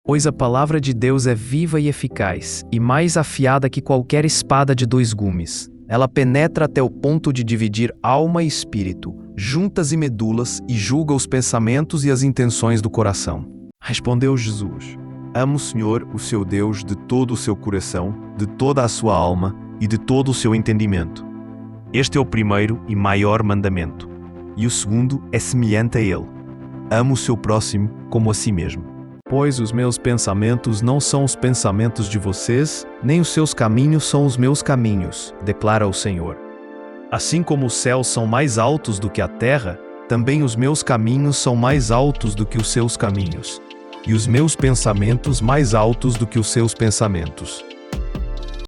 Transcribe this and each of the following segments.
Pois a palavra de Deus é viva e eficaz, e mais afiada que qualquer espada de 2 gumes. Ela penetra até o ponto de dividir alma e espírito, juntas e medulas, e julga os pensamentos e as intenções do coração. Respondeu Jesus: Ame o Senhor, o seu Deus, de todo o seu coração, de toda a sua alma e de todo o seu entendimento. Este é o primeiro e maior mandamento. E o segundo é semelhante a ele: ame o seu próximo como a si mesmo. Pois os meus pensamentos não são os pensamentos de vocês, nem os seus caminhos são os meus caminhos, declara o Senhor. Assim como os céus são mais altos do que a terra, também os meus caminhos são mais altos do que os seus caminhos, e os meus pensamentos mais altos do que os seus pensamentos.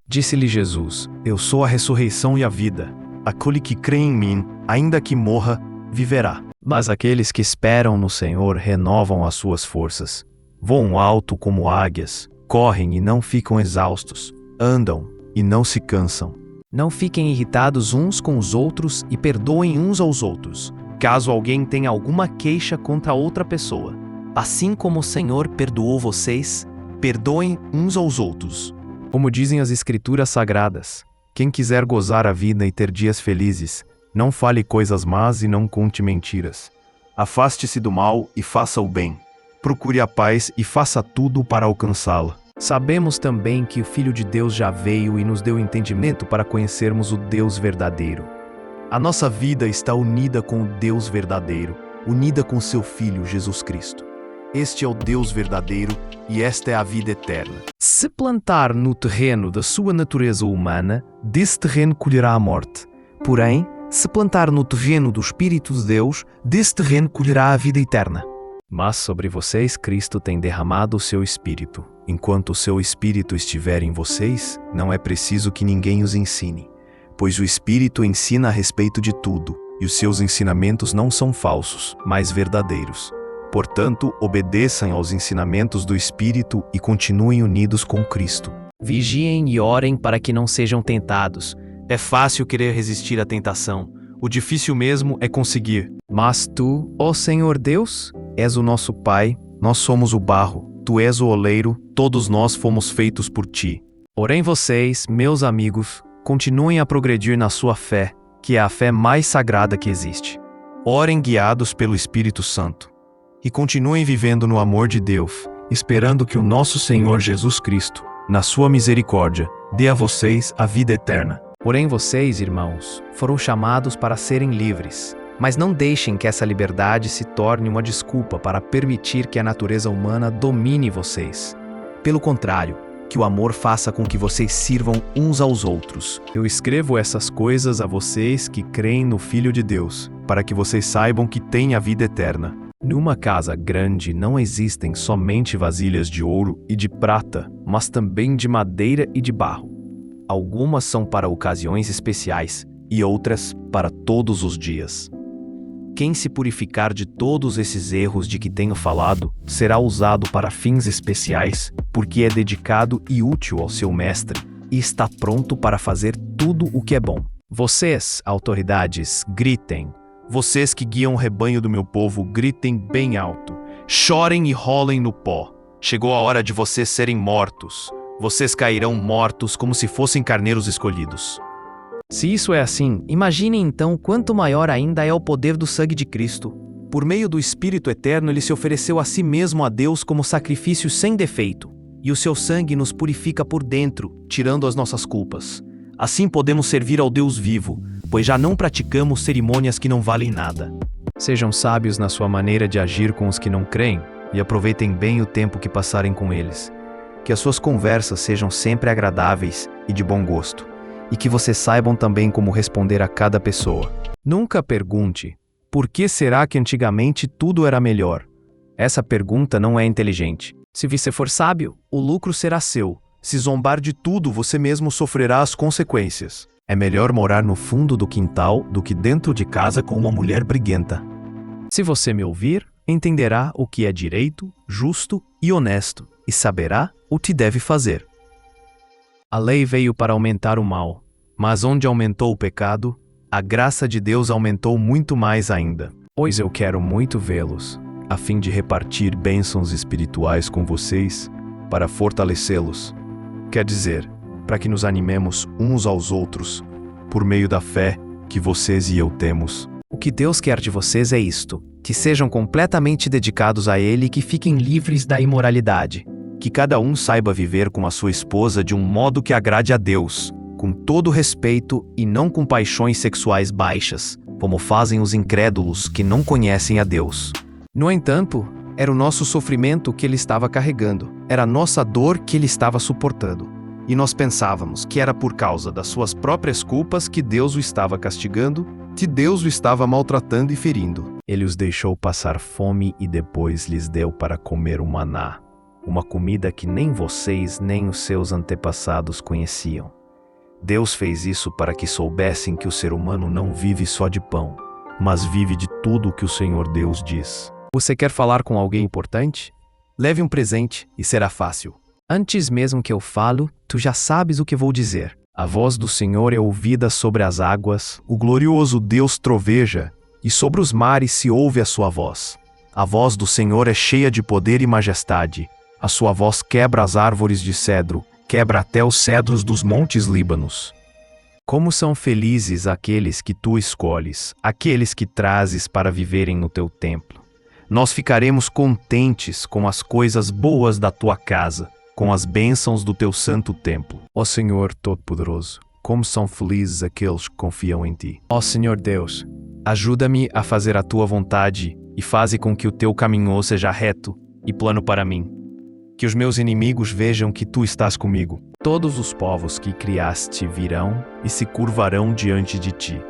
Disse-lhe Jesus: Eu sou a ressurreição e a vida. Aquele que crê em mim, ainda que morra, viverá. Mas aqueles que esperam no Senhor renovam as suas forças. Voam alto como águias, correm e não ficam exaustos, andam e não se cansam. Não fiquem irritados uns com os outros e perdoem uns aos outros, caso alguém tenha alguma queixa contra outra pessoa. Assim como o Senhor perdoou vocês, perdoem uns aos outros. Como dizem as Escrituras Sagradas, quem quiser gozar a vida e ter dias felizes, não fale coisas más e não conte mentiras. Afaste-se do mal e faça o bem. Procure a paz e faça tudo para alcançá-la. Sabemos também que o Filho de Deus já veio e nos deu entendimento para conhecermos o Deus verdadeiro. A nossa vida está unida com o Deus verdadeiro, unida com seu Filho, Jesus Cristo. Este é o Deus verdadeiro e esta é a vida eterna. Se plantar no terreno da sua natureza humana, desse terreno colherá a morte. Porém, se plantar no terreno do Espírito de Deus, desse terreno colherá a vida eterna. Mas sobre vocês Cristo tem derramado o seu Espírito. Enquanto o seu Espírito estiver em vocês, não é preciso que ninguém os ensine, pois o Espírito ensina a respeito de tudo, e os seus ensinamentos não são falsos, mas verdadeiros. Portanto, obedeçam aos ensinamentos do Espírito e continuem unidos com Cristo. Vigiem e orem para que não sejam tentados. É fácil querer resistir à tentação. O difícil mesmo é conseguir. Mas tu, ó Senhor Deus, és o nosso Pai, nós somos o barro, tu és o oleiro, todos nós fomos feitos por ti. Porém vocês, meus amigos, continuem a progredir na sua fé, que é a fé mais sagrada que existe. Orem guiados pelo Espírito Santo. E continuem vivendo no amor de Deus, esperando que o nosso Senhor Jesus Cristo, na sua misericórdia, dê a vocês a vida eterna. Porém vocês, irmãos, foram chamados para serem livres. Mas não deixem que essa liberdade se torne uma desculpa para permitir que a natureza humana domine vocês. Pelo contrário, que o amor faça com que vocês sirvam uns aos outros. Eu escrevo essas coisas a vocês que creem no Filho de Deus, para que vocês saibam que têm a vida eterna. Numa casa grande não existem somente vasilhas de ouro e de prata, mas também de madeira e de barro. Algumas são para ocasiões especiais e outras para todos os dias. Quem se purificar de todos esses erros de que tenho falado, será usado para fins especiais, porque é dedicado e útil ao seu mestre, e está pronto para fazer tudo o que é bom. Vocês, autoridades, gritem. Vocês que guiam o rebanho do meu povo, gritem bem alto. Chorem e rolem no pó. Chegou a hora de vocês serem mortos. Vocês cairão mortos como se fossem carneiros escolhidos. Se isso é assim, imaginem então quanto maior ainda é o poder do sangue de Cristo. Por meio do Espírito Eterno, ele se ofereceu a si mesmo a Deus como sacrifício sem defeito. E o seu sangue nos purifica por dentro, tirando as nossas culpas. Assim podemos servir ao Deus vivo, pois já não praticamos cerimônias que não valem nada. Sejam sábios na sua maneira de agir com os que não creem, e aproveitem bem o tempo que passarem com eles. Que as suas conversas sejam sempre agradáveis e de bom gosto, e que vocês saibam também como responder a cada pessoa. Nunca pergunte, por que será que antigamente tudo era melhor? Essa pergunta não é inteligente. Se você for sábio, o lucro será seu. Se zombar de tudo, você mesmo sofrerá as consequências. É melhor morar no fundo do quintal do que dentro de casa com uma mulher briguenta. Se você me ouvir, entenderá o que é direito, justo e honesto, e saberá o que deve fazer. A lei veio para aumentar o mal, mas onde aumentou o pecado, a graça de Deus aumentou muito mais ainda. Pois eu quero muito vê-los, a fim de repartir bênçãos espirituais com vocês, para fortalecê-los. Quer dizer, para que nos animemos uns aos outros, por meio da fé que vocês e eu temos. O que Deus quer de vocês é isto: que sejam completamente dedicados a Ele e que fiquem livres da imoralidade. Que cada um saiba viver com a sua esposa de um modo que agrade a Deus, com todo respeito e não com paixões sexuais baixas, como fazem os incrédulos que não conhecem a Deus. No entanto, era o nosso sofrimento que ele estava carregando, era a nossa dor que ele estava suportando. E nós pensávamos que era por causa das suas próprias culpas que Deus o estava castigando, que Deus o estava maltratando e ferindo. Ele os deixou passar fome e depois lhes deu para comer o maná, uma comida que nem vocês nem os seus antepassados conheciam. Deus fez isso para que soubessem que o ser humano não vive só de pão, mas vive de tudo o que o Senhor Deus diz. Você quer falar com alguém importante? Leve um presente e será fácil. Antes mesmo que eu falo, tu já sabes o que vou dizer. A voz do Senhor é ouvida sobre as águas, o glorioso Deus troveja, e sobre os mares se ouve a sua voz. A voz do Senhor é cheia de poder e majestade. A sua voz quebra as árvores de cedro, quebra até os cedros dos montes Líbanos. Como são felizes aqueles que tu escolhes, aqueles que trazes para viverem no teu templo. Nós ficaremos contentes com as coisas boas da tua casa, com as bênçãos do teu santo templo. Ó Senhor Todo-Poderoso, como são felizes aqueles que confiam em ti. Ó Senhor Deus, ajuda-me a fazer a tua vontade e faze com que o teu caminho seja reto e plano para mim. Que os meus inimigos vejam que tu estás comigo. Todos os povos que criaste virão e se curvarão diante de ti.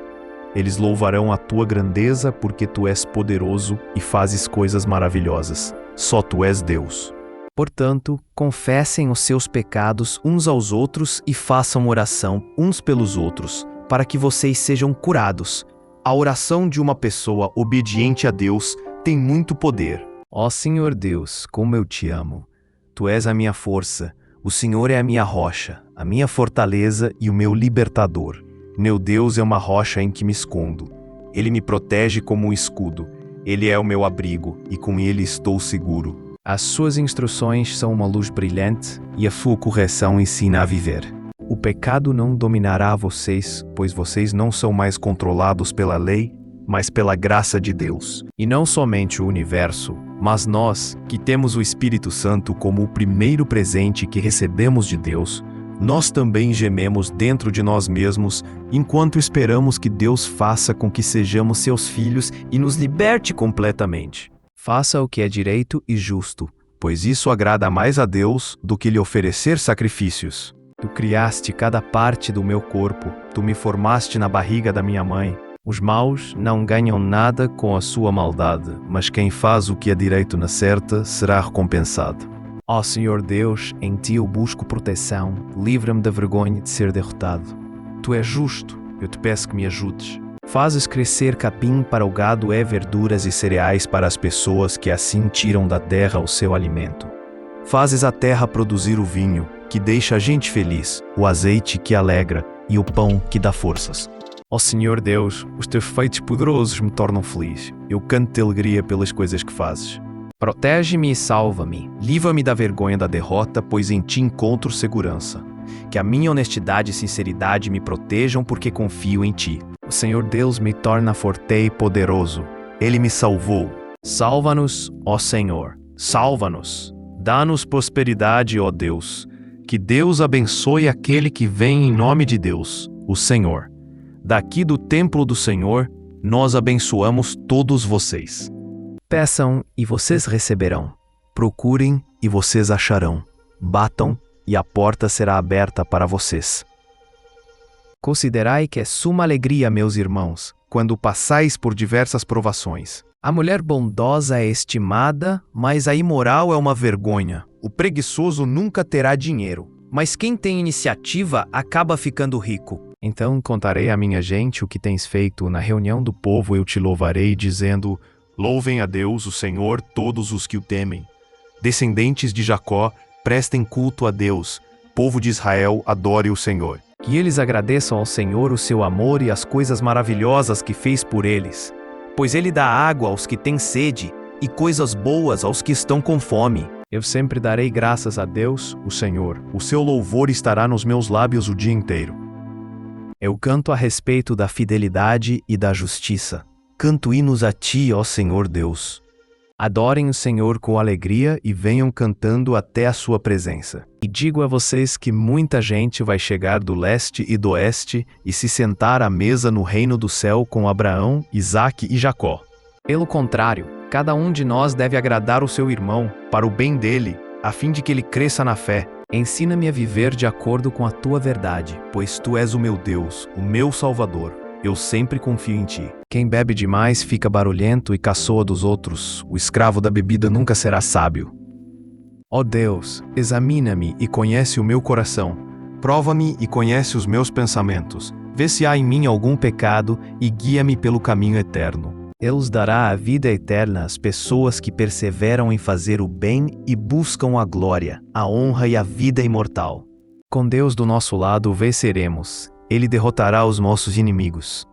Eles louvarão a tua grandeza porque tu és poderoso e fazes coisas maravilhosas. Só tu és Deus. Portanto, confessem os seus pecados uns aos outros e façam oração uns pelos outros, para que vocês sejam curados. A oração de uma pessoa obediente a Deus tem muito poder. Ó Senhor Deus, como eu te amo. Tu és a minha força, o Senhor é a minha rocha, a minha fortaleza e o meu libertador. Meu Deus é uma rocha em que me escondo. Ele me protege como um escudo. Ele é o meu abrigo e com ele estou seguro. As suas instruções são uma luz brilhante e a sua correção ensina a viver. O pecado não dominará vocês, pois vocês não são mais controlados pela lei, mas pela graça de Deus. E não somente o universo, mas nós, que temos o Espírito Santo como o primeiro presente que recebemos de Deus, nós também gememos dentro de nós mesmos, enquanto esperamos que Deus faça com que sejamos seus filhos e nos liberte completamente. Faça o que é direito e justo, pois isso agrada mais a Deus do que lhe oferecer sacrifícios. Tu criaste cada parte do meu corpo, tu me formaste na barriga da minha mãe. Os maus não ganham nada com a sua maldade, mas quem faz o que é direito na certa será recompensado. Ó Senhor Deus, em ti eu busco proteção, livra-me da vergonha de ser derrotado. Tu és justo, eu te peço que me ajudes. Fazes crescer capim para o gado e verduras e cereais para as pessoas que assim tiram da terra o seu alimento. Fazes a terra produzir o vinho, que deixa a gente feliz, o azeite que alegra e o pão que dá forças. Ó Senhor Deus, os teus feitos poderosos me tornam feliz. Eu canto de alegria pelas coisas que fazes. Protege-me e salva-me. Livra-me da vergonha da derrota, pois em ti encontro segurança. Que a minha honestidade e sinceridade me protejam porque confio em ti. O Senhor Deus me torna forte e poderoso. Ele me salvou. Salva-nos, ó Senhor. Salva-nos. Dá-nos prosperidade, ó Deus. Que Deus abençoe aquele que vem em nome de Deus, o Senhor. Daqui do templo do Senhor, nós abençoamos todos vocês. Peçam e vocês receberão. Procurem e vocês acharão. Batam e a porta será aberta para vocês. Considerai que é suma alegria, meus irmãos, quando passais por diversas provações. A mulher bondosa é estimada, mas a imoral é uma vergonha. O preguiçoso nunca terá dinheiro, mas quem tem iniciativa acaba ficando rico. Então contarei à minha gente o que tens feito. Na reunião do povo eu te louvarei, dizendo: louvem a Deus, o Senhor, todos os que o temem. Descendentes de Jacó, prestem culto a Deus. Povo de Israel, adore o Senhor. Que eles agradeçam ao Senhor o seu amor e as coisas maravilhosas que fez por eles. Pois ele dá água aos que têm sede e coisas boas aos que estão com fome. Eu sempre darei graças a Deus, o Senhor. O seu louvor estará nos meus lábios o dia inteiro. Eu canto a respeito da fidelidade e da justiça. Canto hinos a ti, ó Senhor Deus. Adorem o Senhor com alegria e venham cantando até a sua presença. E digo a vocês que muita gente vai chegar do leste e do oeste e se sentar à mesa no reino do céu com Abraão, Isaque e Jacó. Pelo contrário, cada um de nós deve agradar o seu irmão, para o bem dele, a fim de que ele cresça na fé. Ensina-me a viver de acordo com a tua verdade, pois tu és o meu Deus, o meu Salvador. Eu sempre confio em ti. Quem bebe demais fica barulhento e caçoa dos outros. O escravo da bebida nunca será sábio. Ó Deus, examina-me e conhece o meu coração. Prova-me e conhece os meus pensamentos. Vê se há em mim algum pecado e guia-me pelo caminho eterno. Deus dará a vida eterna às pessoas que perseveram em fazer o bem e buscam a glória, a honra e a vida imortal. Com Deus do nosso lado venceremos. Ele derrotará os nossos inimigos.